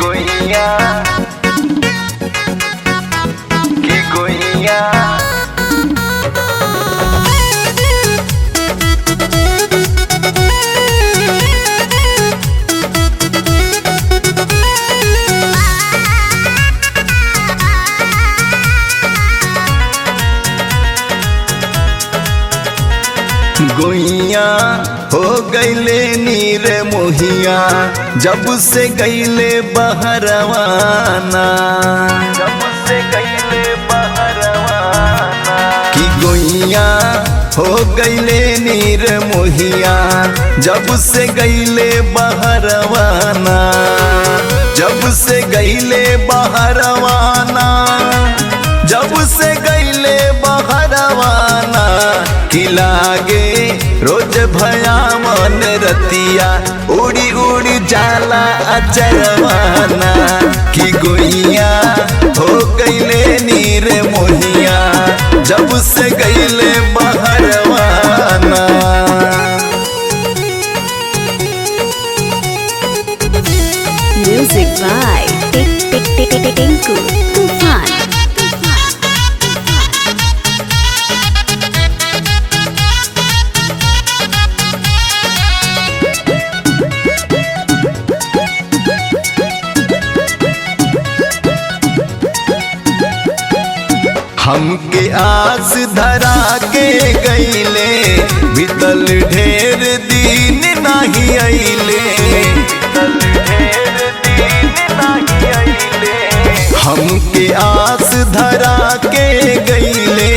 गोइया की गोइया गोइया हो गईले नीर मोहिया जब से गईले बहरवाना, जब से गईले बहरवाना की गोइया हो गईले नीर मोहिया जब से गईले बहरवाना, जब से गईले बहरवाना, जब से गईले बहरवाना की लागे रोज भया मन रतिया उड़ी उड़ी जाला अचरवाना की गोइया हो गईले नीर मोहिया जब से गईले बहरवाना। Music by Tinku Tufan. हमके आस धरा के गईले बीतल ढेर दिन नहीं अइले, हमके आस धरा के गईले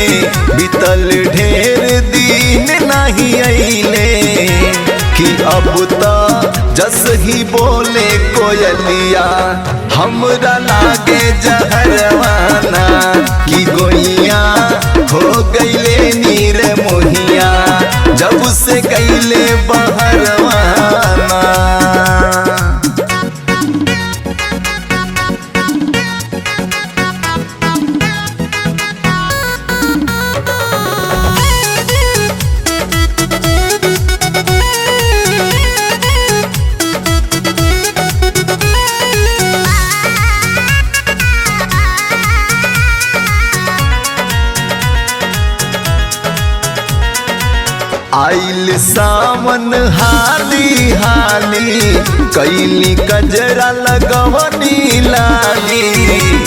बीतल ढेर दिन नहीं अइले कि अब तो जस ही बोले कोयलिया हमरा लागे जहरवाना की गोइया हो गईले नीर मोहिया जब से गईले बहरवाना। आइल सावन हाली हाली कैली कजरा लगवनी लाली,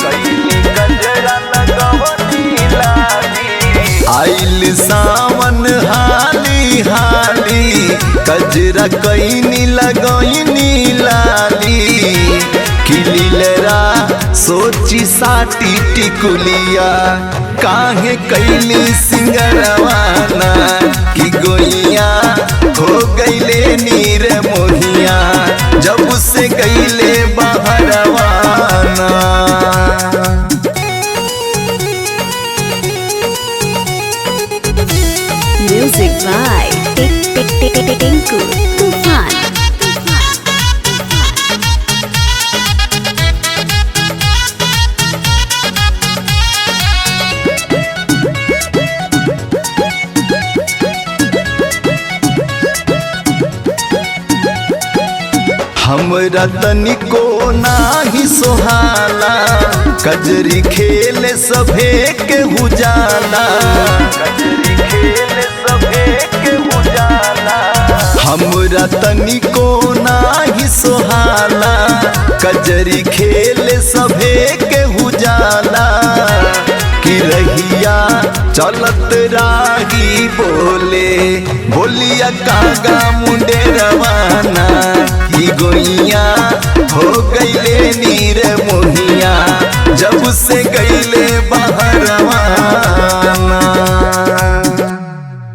कैली कजरा लगवनी लाली। आइल सावन हाली हाली कजरा कैनी लगवनी लाली किलीलरा सोची साटी टिकुलिया काहे कैली सिंगरवाना की गोइया हो गईले नीर मोहिया जब से गईले बहरवाना। Music by Tinku Tufan. हमरा तनिको नाही सोहाला कजरी खेले सभे के उजाला, कजरी खेले सभे के उजाला। हमरा तनिको नाही सोहाला कजरी खेले सभे के उजाला की रहिया चलत राही बोले बोलिया कागा मुंडे रवाना की गोइया हो गईले नीर मोहिया जब से गईले बहरवाना।